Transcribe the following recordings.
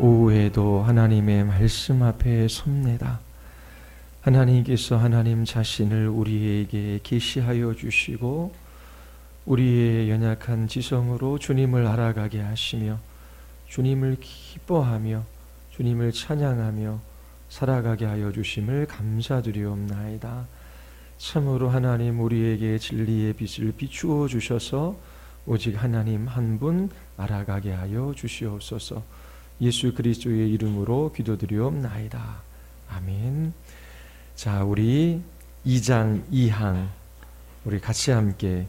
오후에도 하나님의 말씀 앞에 섭니다. 하나님께서 하나님 자신을 우리에게 계시하여 주시고 우리의 연약한 지성으로 주님을 알아가게 하시며 주님을 기뻐하며 주님을 찬양하며 살아가게 하여 주심을 감사드리옵나이다. 참으로 하나님 우리에게 진리의 빛을 비추어 주셔서 오직 하나님 한 분 알아가게 하여 주시옵소서. 예수 그리스도의 이름으로 기도드리옵나이다. 아멘. 자, 우리 2장 2항 우리 같이 함께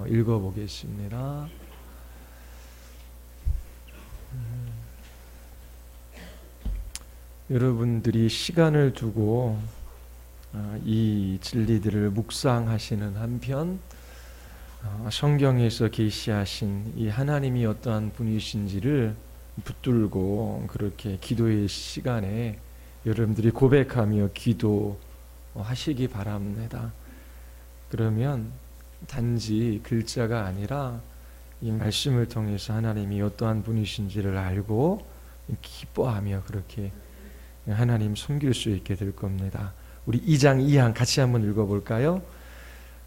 읽어보겠습니다. 여러분들이 시간을 두고 이 진리들을 묵상하시는 한편 성경에서 계시하신 이 하나님이 어떠한 분이신지를 붙들고 그렇게 기도의 시간에 여러분들이 고백하며 기도하시기 바랍니다. 그러면 단지 글자가 아니라 이 말씀을 통해서 하나님이 어떠한 분이신지를 알고 기뻐하며 그렇게 하나님 섬길 수 있게 될 겁니다. 우리 2장 2항 같이 한번 읽어볼까요?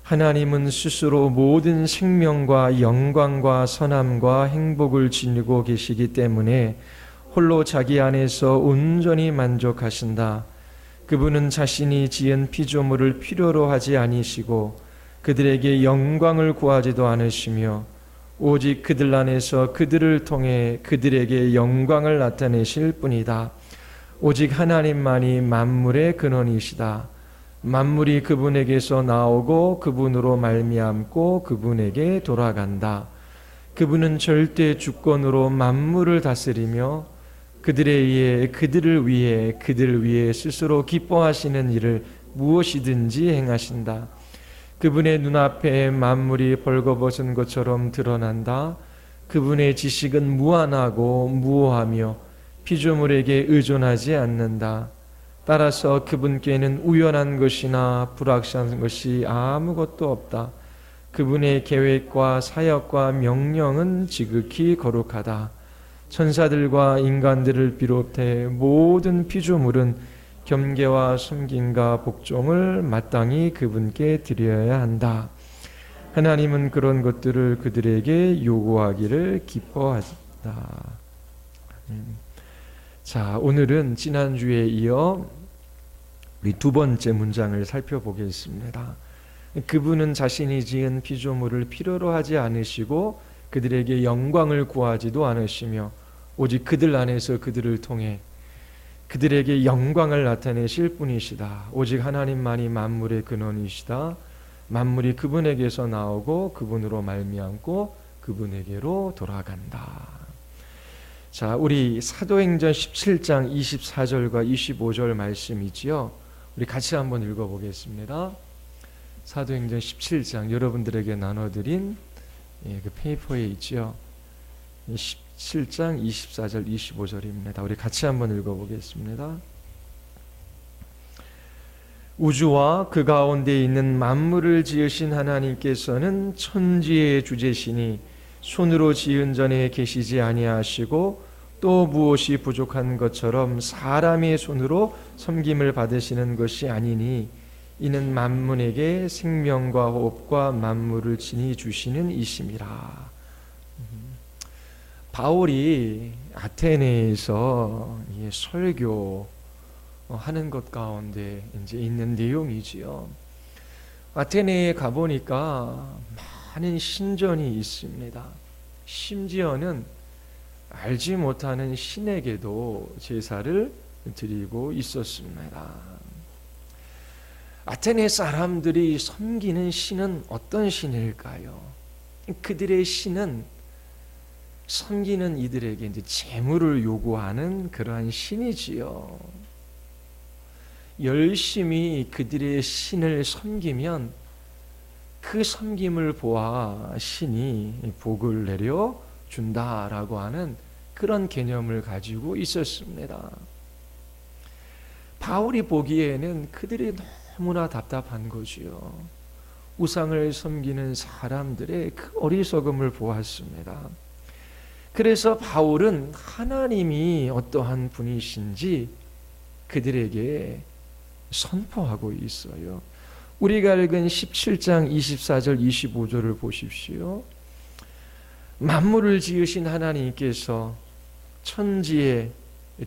하나님은 스스로 모든 생명과 영광과 선함과 행복을 지니고 계시기 때문에 홀로 자기 안에서 온전히 만족하신다. 그분은 자신이 지은 피조물을 필요로 하지 아니시고 그들에게 영광을 구하지도 않으시며 오직 그들 안에서 그들을 통해 그들에게 영광을 나타내실 뿐이다. 오직 하나님만이 만물의 근원이시다. 만물이 그분에게서 나오고 그분으로 말미암고 그분에게 돌아간다. 그분은 절대 주권으로 만물을 다스리며 그들에 의해 그들을 위해 스스로 기뻐하시는 일을 무엇이든지 행하신다. 그분의 눈앞에 만물이 벌거벗은 것처럼 드러난다. 그분의 지식은 무한하고 무오하며 피조물에게 의존하지 않는다. 따라서 그분께는 우연한 것이나 불확실한 것이 아무것도 없다. 그분의 계획과 사역과 명령은 지극히 거룩하다. 천사들과 인간들을 비롯해 모든 피조물은 겸개와 섬김과 복종을 마땅히 그분께 드려야 한다. 하나님은 그런 것들을 그들에게 요구하기를 기뻐하다. 자, 오늘은 지난주에 이어 우리 두 번째 문장을 살펴보겠습니다. 그분은 자신이 지은 피조물을 필요로 하지 않으시고 그들에게 영광을 구하지도 않으시며 오직 그들 안에서 그들을 통해 그들에게 영광을 나타내실 뿐이시다. 오직 하나님만이 만물의 근원이시다. 만물이 그분에게서 나오고 그분으로 말미암고 그분에게로 돌아간다. 자, 우리 사도행전 17장 24절과 25절 말씀이지요. 우리 같이 한번 읽어보겠습니다. 사도행전 17장 여러분들에게 나눠드린 그 페이퍼에 있지요. 17장 24절 25절입니다. 우리 같이 한번 읽어보겠습니다. 우주와 그 가운데 있는 만물을 지으신 하나님께서는 천지의 주제시니 손으로 지은 전에 계시지 아니하시고 또 무엇이 부족한 것처럼 사람의 손으로 섬김을 받으시는 것이 아니니 이는 만물에게 생명과 호흡과 만물을 지니 주시는 이심이라. 바울이 아테네에서 설교하는 것 가운데 이제 있는 내용이지요. 아테네에 가보니까 많은 신전이 있습니다. 심지어는 알지 못하는 신에게도 제사를 드리고 있었습니다. 아테네 사람들이 섬기는 신은 어떤 신일까요? 그들의 신은 섬기는 이들에게 이제 재물을 요구하는 그러한 신이지요. 열심히 그들의 신을 섬기면 그 섬김을 보아 신이 복을 내려 준다라고 하는 그런 개념을 가지고 있었습니다. 바울이 보기에는 그들이 너무나 답답한 거지요. 우상을 섬기는 사람들의 그 어리석음을 보았습니다. 그래서 바울은 하나님이 어떠한 분이신지 그들에게 선포하고 있어요. 우리가 읽은 17장 24절 25절을 보십시오. 만물을 지으신 하나님께서 천지의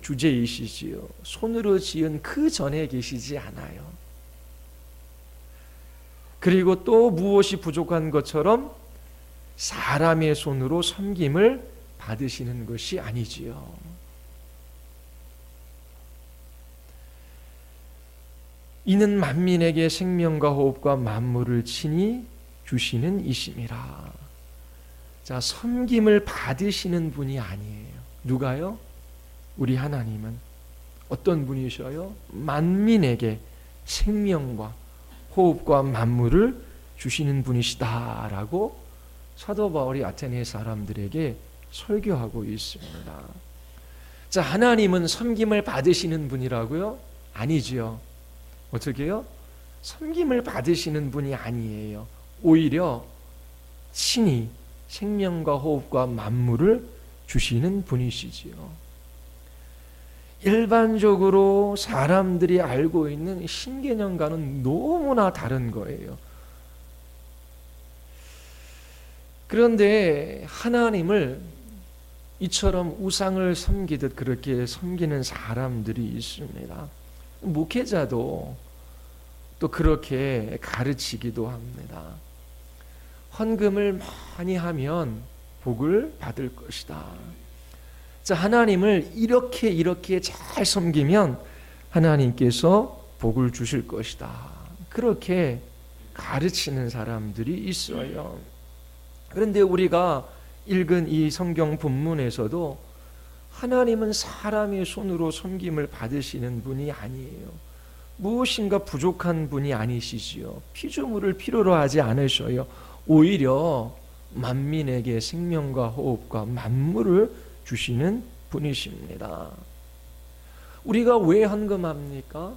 주제이시지요. 손으로 지은 그 전에 계시지 않아요. 그리고 또 무엇이 부족한 것처럼 사람의 손으로 섬김을 받으시는 것이 아니지요. 이는 만민에게 생명과 호흡과 만물을 친히 주시는 이심이라. 자, 섬김을 받으시는 분이 아니에요. 누가요? 우리 하나님은 어떤 분이셔요? 만민에게 생명과 호흡과 만물을 주시는 분이시다라고 사도 바울이 아테네 사람들에게 설교하고 있습니다. 자, 하나님은 섬김을 받으시는 분이라고요? 아니지요. 어떻게요? 섬김을 받으시는 분이 아니에요. 오히려 친히 생명과 호흡과 만물을 주시는 분이시지요. 일반적으로 사람들이 알고 있는 신개념과는 너무나 다른 거예요. 그런데 하나님을 이처럼 우상을 섬기듯 그렇게 섬기는 사람들이 있습니다. 목회자도 또 그렇게 가르치기도 합니다. 헌금을 많이 하면 복을 받을 것이다. 자, 하나님을 이렇게 잘 섬기면 하나님께서 복을 주실 것이다. 그렇게 가르치는 사람들이 있어요. 그런데 우리가 읽은 이 성경 본문에서도 하나님은 사람의 손으로 섬김을 받으시는 분이 아니에요. 무엇인가 부족한 분이 아니시지요. 피조물을 필요로 하지 않으셔요. 오히려 만민에게 생명과 호흡과 만물을 주시는 분이십니다. 우리가 왜 헌금합니까?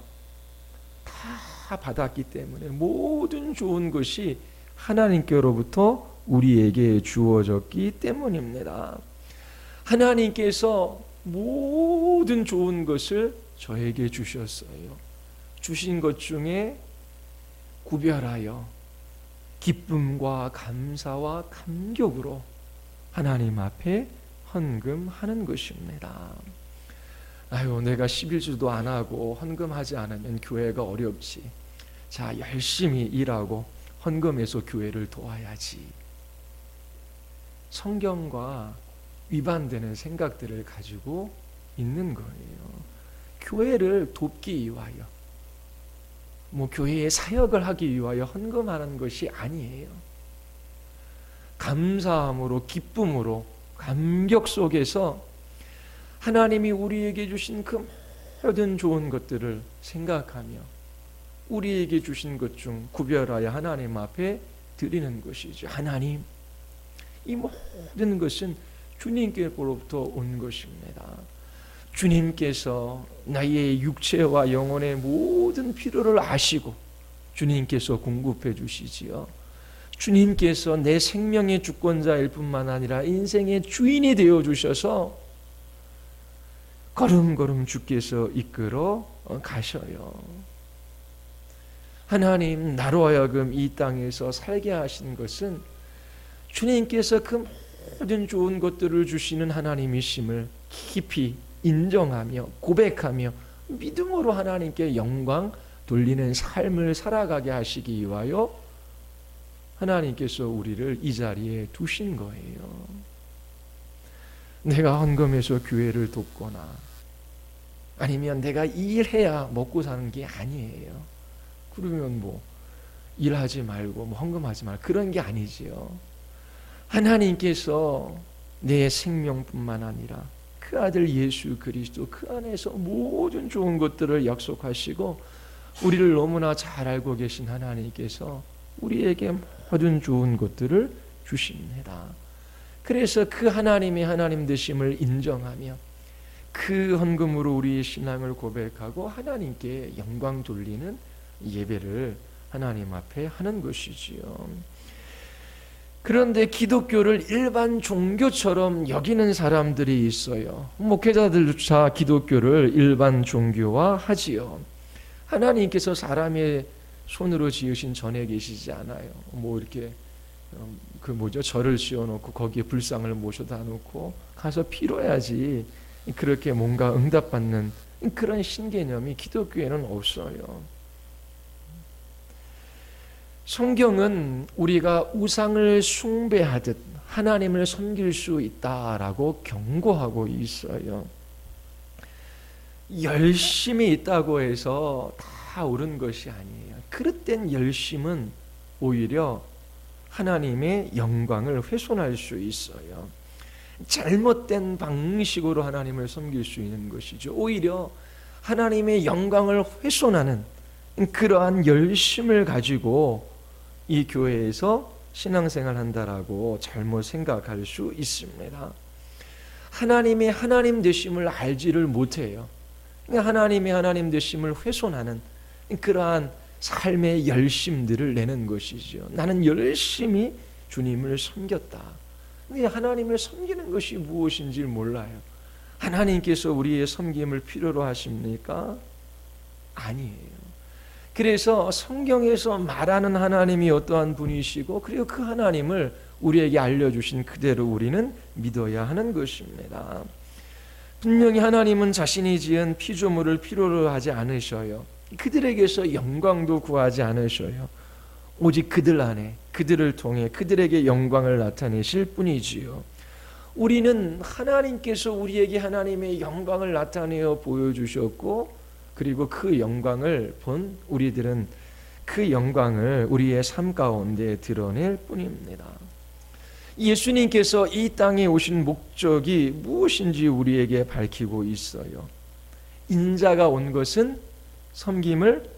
다 받았기 때문에 모든 좋은 것이 하나님께로부터 우리에게 주어졌기 때문입니다. 하나님께서 모든 좋은 것을 저에게 주셨어요. 주신 것 중에 구별하여 기쁨과 감사와 감격으로 하나님 앞에 헌금하는 것입니다. 아유, 내가 11주도 안 하고 헌금하지 않으면 교회가 어렵지. 자, 열심히 일하고 헌금해서 교회를 도와야지. 성경과 위반되는 생각들을 가지고 있는 거예요. 교회를 돕기 위하여, 교회의 사역을 하기 위하여 헌금하는 것이 아니에요. 감사함으로, 기쁨으로, 감격 속에서 하나님이 우리에게 주신 그 모든 좋은 것들을 생각하며 우리에게 주신 것 중 구별하여 하나님 앞에 드리는 것이죠. 하나님, 이 모든 것은 주님께로부터 온 것입니다. 주님께서 나의 육체와 영혼의 모든 필요를 아시고 주님께서 공급해 주시지요. 주님께서 내 생명의 주권자일 뿐만 아니라 인생의 주인이 되어 주셔서 걸음걸음 주께서 이끌어 가셔요. 하나님, 나로 하여금 이 땅에서 살게 하신 것은 주님께서 그 모든 좋은 것들을 주시는 하나님이심을 깊이 인정하며 고백하며 믿음으로 하나님께 영광 돌리는 삶을 살아가게 하시기 위하여 하나님께서 우리를 이 자리에 두신 거예요. 내가 헌금해서 교회를 돕거나 아니면 내가 일해야 먹고 사는 게 아니에요. 그러면 일하지 말고 헌금하지 말고 그런 게 아니지요. 하나님께서 내 생명뿐만 아니라 그 아들 예수 그리스도 그 안에서 모든 좋은 것들을 약속하시고 우리를 너무나 잘 알고 계신 하나님께서 우리에게 모든 좋은 것들을 주십니다. 그래서 그 하나님의 하나님 되심을 인정하며 그 헌금으로 우리의 신앙을 고백하고 하나님께 영광 돌리는 예배를 하나님 앞에 하는 것이지요. 그런데 기독교를 일반 종교처럼 여기는 사람들이 있어요. 목회자들조차 기독교를 일반 종교화하지요. 하나님께서 사람의 손으로 지으신 전에 계시지 않아요. 뭐 이렇게 절을 지어놓고 거기에 불상을 모셔다 놓고 가서 빌어야지 그렇게 뭔가 응답받는 그런 신개념이 기독교에는 없어요. 성경은 우리가 우상을 숭배하듯 하나님을 섬길 수 있다라고 경고하고 있어요. 열심이 있다고 해서 다 옳은 것이 아니에요. 그릇된 열심은 오히려 하나님의 영광을 훼손할 수 있어요. 잘못된 방식으로 하나님을 섬길 수 있는 것이죠. 오히려 하나님의 영광을 훼손하는 그러한 열심을 가지고 이 교회에서 신앙생활 한다라고 잘못 생각할 수 있습니다. 하나님의 하나님 되심을 알지를 못해요. 하나님의 하나님 되심을 훼손하는 그러한 삶의 열심들을 내는 것이죠. 나는 열심히 주님을 섬겼다. 근데 하나님을 섬기는 것이 무엇인지 몰라요. 하나님께서 우리의 섬김을 필요로 하십니까? 아니에요. 그래서 성경에서 말하는 하나님이 어떠한 분이시고 그리고 그 하나님을 우리에게 알려주신 그대로 우리는 믿어야 하는 것입니다. 분명히 하나님은 자신이 지은 피조물을 필요로 하지 않으셔요. 그들에게서 영광도 구하지 않으셔요. 오직 그들 안에 그들을 통해 그들에게 영광을 나타내실 뿐이지요. 우리는 하나님께서 우리에게 하나님의 영광을 나타내어 보여주셨고 그리고 그 영광을 본 우리들은 그 영광을 우리의 삶 가운데 드러낼 뿐입니다. 예수님께서 이 땅에 오신 목적이 무엇인지 우리에게 밝히고 있어요. 인자가 온 것은 섬김을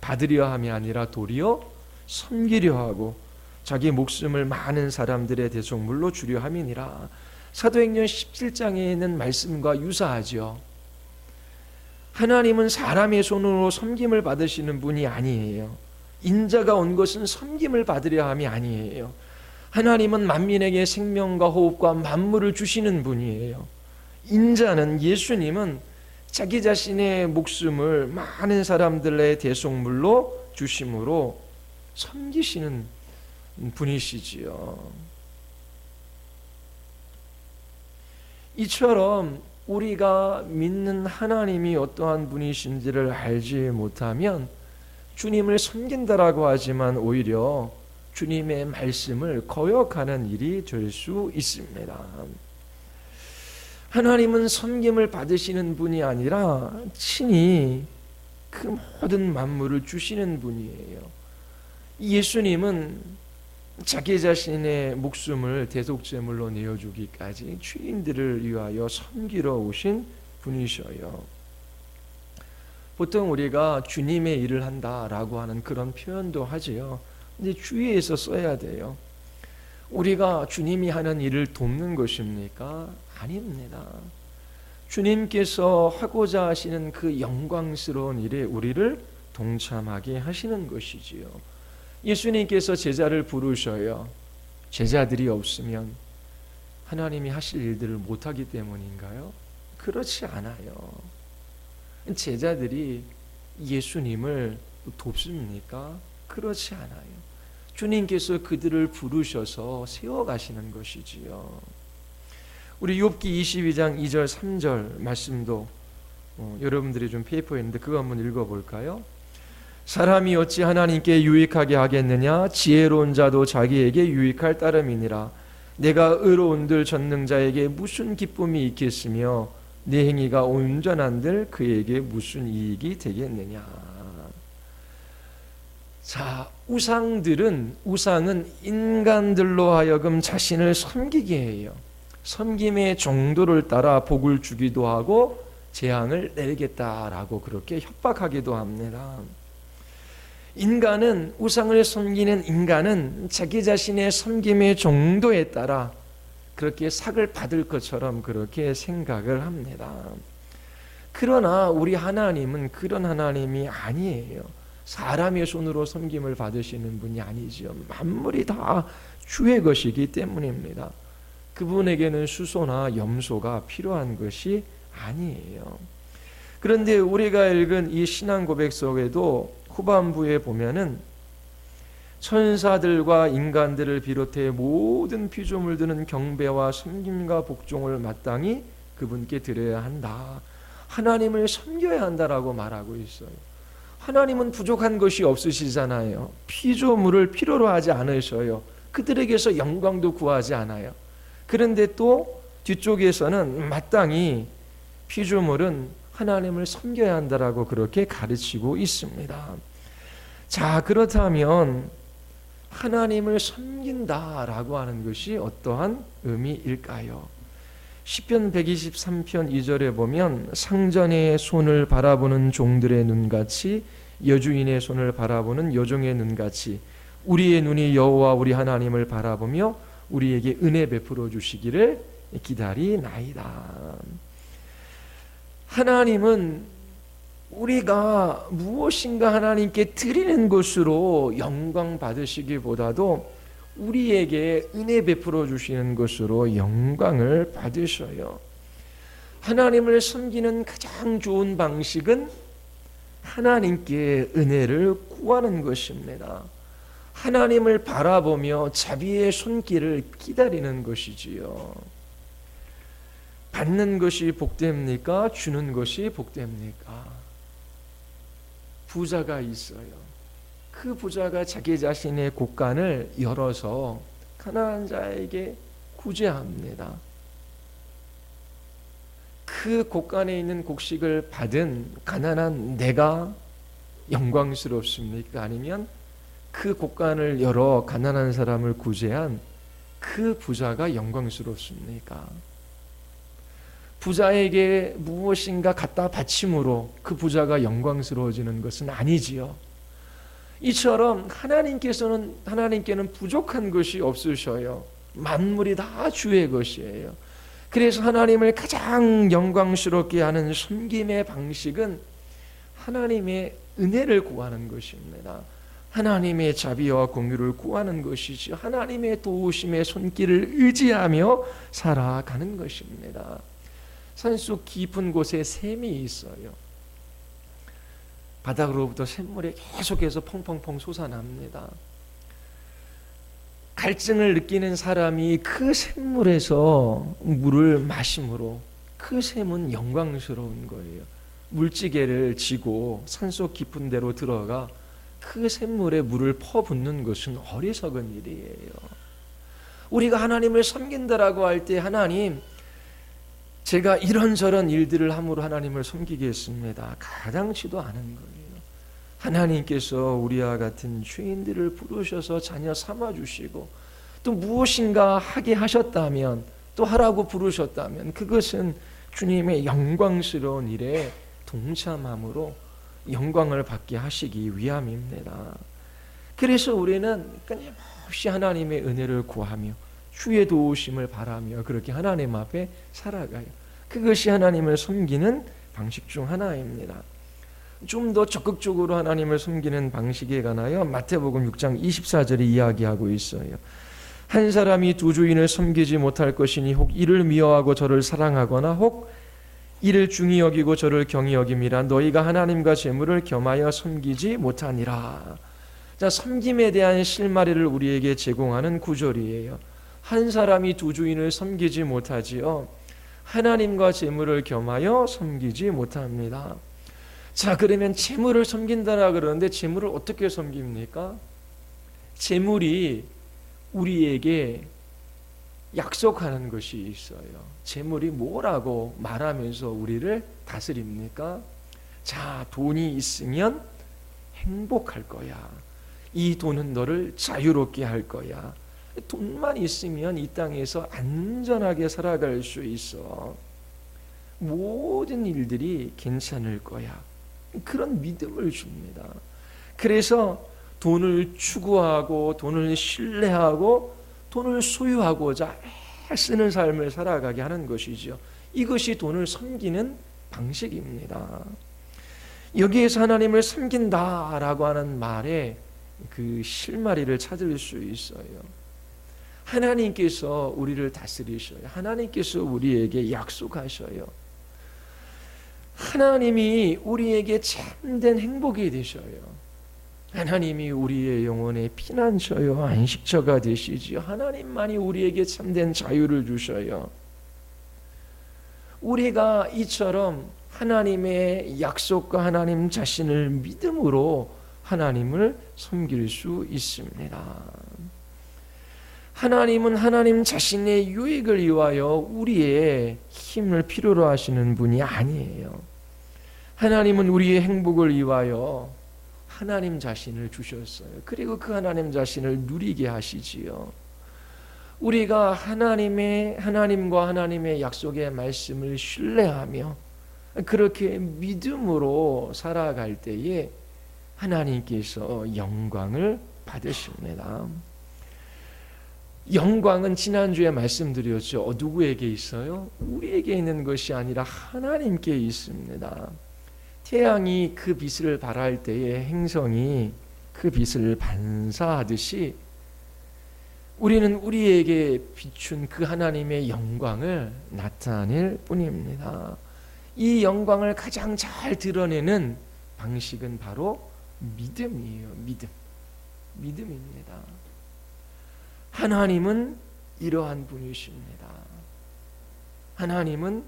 받으려 함이 아니라 도리어 섬기려 하고 자기 목숨을 많은 사람들의 대속물로 주려 함이니라. 사도행전 17장에 있는 말씀과 유사하죠. 하나님은 사람의 손으로 섬김을 받으시는 분이 아니에요. 인자가 온 것은 섬김을 받으려 함이 아니에요. 하나님은 만민에게 생명과 호흡과 만물을 주시는 분이에요. 인자는 예수님은 자기 자신의 목숨을 많은 사람들의 대속물로 주심으로 섬기시는 분이시지요. 이처럼 우리가 믿는 하나님이 어떠한 분이신지를 알지 못하면 주님을 섬긴다라고 하지만 오히려 주님의 말씀을 거역하는 일이 될 수 있습니다. 하나님은 섬김을 받으시는 분이 아니라 친히 그 모든 만물을 주시는 분이에요. 예수님은 자기 자신의 목숨을 대속제물로 내어주기까지 죄인들을 위하여 섬기러 오신 분이셔요. 보통 우리가 주님의 일을 한다라고 하는 그런 표현도 하지요. 근데 주의해서 써야 돼요. 우리가 주님이 하는 일을 돕는 것입니까? 아닙니다. 주님께서 하고자 하시는 그 영광스러운 일에 우리를 동참하게 하시는 것이지요. 예수님께서 제자를 부르셔요. 제자들이 없으면 하나님이 하실 일들을 못하기 때문인가요? 그렇지 않아요. 제자들이 예수님을 돕습니까? 그렇지 않아요. 주님께서 그들을 부르셔서 세워가시는 것이지요. 우리 욥기 22장 2절 3절 말씀도 여러분들이 좀 페이퍼에 있는데 그거 한번 읽어볼까요? 사람이 어찌 하나님께 유익하게 하겠느냐? 지혜로운 자도 자기에게 유익할 따름이니라. 내가 의로운들 전능자에게 무슨 기쁨이 있겠으며 내 행위가 온전한들 그에게 무슨 이익이 되겠느냐? 자, 우상은 인간들로 하여금 자신을 섬기게 해요. 섬김의 정도를 따라 복을 주기도 하고 재앙을 내리겠다라고 그렇게 협박하기도 합니다. 우상을 섬기는 인간은 자기 자신의 섬김의 정도에 따라 그렇게 삭을 받을 것처럼 그렇게 생각을 합니다. 그러나 우리 하나님은 그런 하나님이 아니에요. 사람의 손으로 섬김을 받으시는 분이 아니지요. 만물이 다 주의 것이기 때문입니다. 그분에게는 수소나 염소가 필요한 것이 아니에요. 그런데 우리가 읽은 이 신앙 고백 속에도 후반부에 보면은 천사들과 인간들을 비롯해 모든 피조물들은 경배와 섬김과 복종을 마땅히 그분께 드려야 한다. 하나님을 섬겨야 한다라고 말하고 있어요. 하나님은 부족한 것이 없으시잖아요. 피조물을 필요로 하지 않으셔요. 그들에게서 영광도 구하지 않아요. 그런데 또 뒤쪽에서는 마땅히 피조물은 하나님을 섬겨야 한다라고 그렇게 가르치고 있습니다. 자, 그렇다면 하나님을 섬긴다라고 하는 것이 어떠한 의미일까요? 시편 123편 2절에 보면 상전의 손을 바라보는 종들의 눈같이 여주인의 손을 바라보는 여종의 눈같이 우리의 눈이 여호와 우리 하나님을 바라보며 우리에게 은혜 베풀어 주시기를 기다리나이다. 하나님은 우리가 무엇인가 하나님께 드리는 것으로 영광 받으시기보다도 우리에게 은혜 베풀어 주시는 것으로 영광을 받으셔요. 하나님을 섬기는 가장 좋은 방식은 하나님께 은혜를 구하는 것입니다. 하나님을 바라보며 자비의 손길을 기다리는 것이지요. 받는 것이 복됩니까? 주는 것이 복됩니까? 부자가 있어요. 그 부자가 자기 자신의 곳간을 열어서 가난한 자에게 구제합니다. 그 곳간에 있는 곡식을 받은 가난한 내가 영광스럽습니까? 아니면 그 곳간을 열어 가난한 사람을 구제한 그 부자가 영광스럽습니까? 부자에게 무엇인가 갖다 바침으로 그 부자가 영광스러워지는 것은 아니지요. 이처럼 하나님께는 부족한 것이 없으셔요. 만물이 다 주의 것이에요. 그래서 하나님을 가장 영광스럽게 하는 섬김의 방식은 하나님의 은혜를 구하는 것입니다. 하나님의 자비와 공유를 구하는 것이지 하나님의 도우심의 손길을 의지하며 살아가는 것입니다. 산속 깊은 곳에 샘이 있어요. 바닥으로부터 샘물이 계속해서 펑펑펑 솟아납니다. 갈증을 느끼는 사람이 그 샘물에서 물을 마심으로 그 샘은 영광스러운 거예요. 물지개를 지고 산속 깊은 데로 들어가 그 샘물에 물을 퍼붓는 것은 어리석은 일이에요. 우리가 하나님을 섬긴다라고 할 때 하나님 제가 이런저런 일들을 함으로 하나님을 섬기겠습니다. 가당치도 않은 거예요. 하나님께서 우리와 같은 죄인들을 부르셔서 자녀 삼아주시고 또 무엇인가 하게 하셨다면 또 하라고 부르셨다면 그것은 주님의 영광스러운 일에 동참함으로 영광을 받게 하시기 위함입니다. 그래서 우리는 끊임없이 하나님의 은혜를 구하며 주의 도우심을 바라며 그렇게 하나님 앞에 살아가요. 그것이 하나님을 섬기는 방식 중 하나입니다. 좀 더 적극적으로 하나님을 섬기는 방식에 관하여 마태복음 6장 24절에 이야기하고 있어요. 한 사람이 두 주인을 섬기지 못할 것이니 혹 이를 미워하고 저를 사랑하거나 혹 이를 중히 여기고 저를 경히 여김이라 너희가 하나님과 재물을 겸하여 섬기지 못하니라. 자, 섬김에 대한 실마리를 우리에게 제공하는 구절이에요. 한 사람이 두 주인을 섬기지 못하지요. 하나님과 재물을 겸하여 섬기지 못합니다. 자, 그러면 재물을 섬긴다라 그러는데 재물을 어떻게 섬깁니까? 재물이 우리에게 약속하는 것이 있어요. 재물이 뭐라고 말하면서 우리를 다스립니까? 자, 돈이 있으면 행복할 거야. 이 돈은 너를 자유롭게 할 거야. 돈만 있으면 이 땅에서 안전하게 살아갈 수 있어. 모든 일들이 괜찮을 거야. 그런 믿음을 줍니다. 그래서 돈을 추구하고 돈을 신뢰하고 돈을 소유하고자 쓰는 삶을 살아가게 하는 것이죠. 이것이 돈을 섬기는 방식입니다. 여기에서 하나님을 섬긴다라고 하는 말에 그 실마리를 찾을 수 있어요. 하나님께서 우리를 다스리셔요. 하나님께서 우리에게 약속하셔요. 하나님이 우리에게 참된 행복이 되셔요. 하나님이 우리의 영혼의 피난처요 안식처가 되시지요. 하나님만이 우리에게 참된 자유를 주셔요. 우리가 이처럼 하나님의 약속과 하나님 자신을 믿음으로 하나님을 섬길 수 있습니다. 하나님은 하나님 자신의 유익을 위하여 우리의 힘을 필요로 하시는 분이 아니에요. 하나님은 우리의 행복을 위하여 하나님 자신을 주셨어요. 그리고 그 하나님 자신을 누리게 하시지요. 우리가 하나님과 하나님의 약속의 말씀을 신뢰하며 그렇게 믿음으로 살아갈 때에 하나님께서 영광을 받으십니다. 영광은 지난주에 말씀드렸죠. 누구에게 있어요? 우리에게 있는 것이 아니라 하나님께 있습니다. 태양이 그 빛을 발할 때에 행성이 그 빛을 반사하듯이 우리는 우리에게 비춘 그 하나님의 영광을 나타낼 뿐입니다. 이 영광을 가장 잘 드러내는 방식은 바로 믿음이에요. 믿음입니다. 하나님은 이러한 분이십니다. 하나님은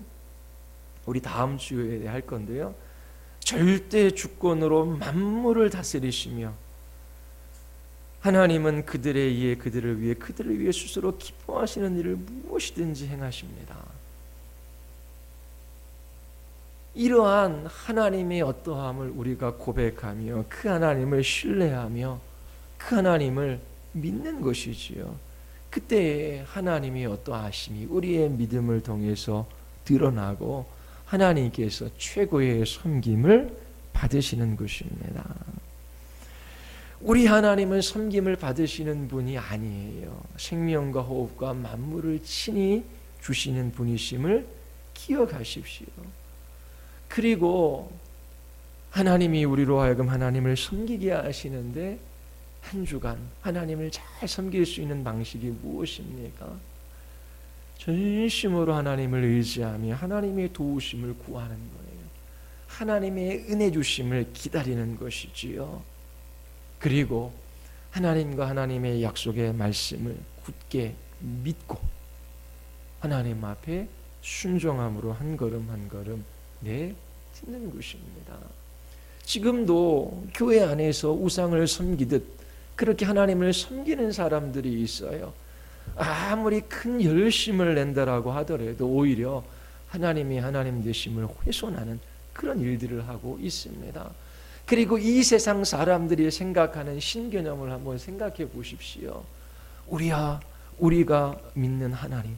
우리 다음 주에 할 건데요. 절대 주권으로 만물을 다스리시며 하나님은 그들을 위해 스스로 기뻐하시는 일을 무엇이든지 행하십니다. 이러한 하나님의 어떠함을 우리가 고백하며 그 하나님을 신뢰하며 그 하나님을 믿는 것이지요. 그때에 하나님의 어떠하심이 우리의 믿음을 통해서 드러나고 하나님께서 최고의 섬김을 받으시는 것입니다. 우리 하나님은 섬김을 받으시는 분이 아니에요. 생명과 호흡과 만물을 친히 주시는 분이심을 기억하십시오. 그리고 하나님이 우리로 하여금 하나님을 섬기게 하시는데 한 주간 하나님을 잘 섬길 수 있는 방식이 무엇입니까? 전심으로 하나님을 의지하며 하나님의 도우심을 구하는 거예요. 하나님의 은혜 주심을 기다리는 것이지요. 그리고 하나님과 하나님의 약속의 말씀을 굳게 믿고 하나님 앞에 순종함으로 한 걸음 한 걸음 내딛는 것입니다. 지금도 교회 안에서 우상을 섬기듯 그렇게 하나님을 섬기는 사람들이 있어요. 아무리 큰 열심을 낸다라고 하더라도 오히려 하나님이 하나님 되심을 훼손하는 그런 일들을 하고 있습니다. 그리고 이 세상 사람들이 생각하는 신개념을 한번 생각해 보십시오. 우리가 믿는 하나님,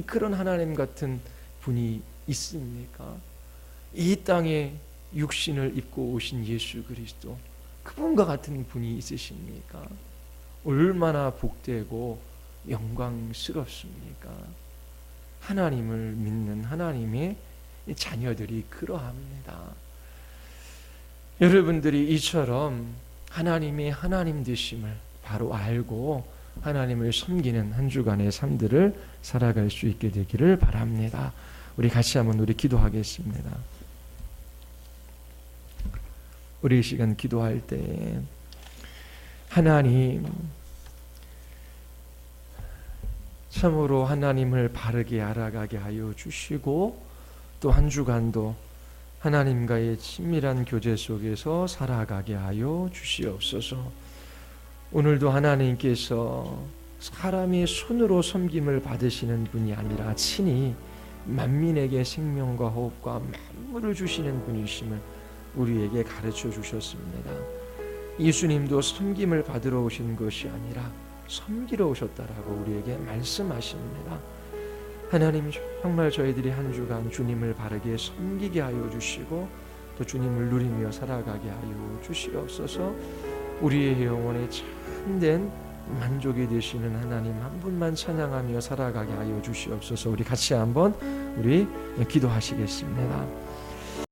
그런 하나님 같은 분이 있습니까? 이 땅에 육신을 입고 오신 예수 그리스도, 그분과 같은 분이 있으십니까? 얼마나 복되고 영광스럽습니까? 하나님을 믿는 하나님의 자녀들이 그러합니다. 여러분들이 이처럼 하나님의 하나님 되심을 바로 알고 하나님을 섬기는 한 주간의 삶들을 살아갈 수 있게 되기를 바랍니다. 우리 같이 한번 기도하겠습니다. 우리 이 시간 기도할 때 하나님, 참으로 하나님을 바르게 알아가게 하여 주시고 또 한 주간도 하나님과의 친밀한 교제 속에서 살아가게 하여 주시옵소서. 오늘도 하나님께서 사람의 손으로 섬김을 받으시는 분이 아니라 친히 만민에게 생명과 호흡과 만물을 주시는 분이심을 우리에게 가르쳐 주셨습니다. 예수님도 섬김을 받으러 오신 것이 아니라 섬기러 오셨다라고 우리에게 말씀하십니다. 하나님, 정말 저희들이 한 주간 주님을 바르게 섬기게 하여 주시고 또 주님을 누리며 살아가게 하여 주시옵소서. 우리의 영혼에 참된 만족이 되시는 하나님 한 분만 찬양하며 살아가게 하여 주시옵소서. 우리 같이 한번 기도하시겠습니다.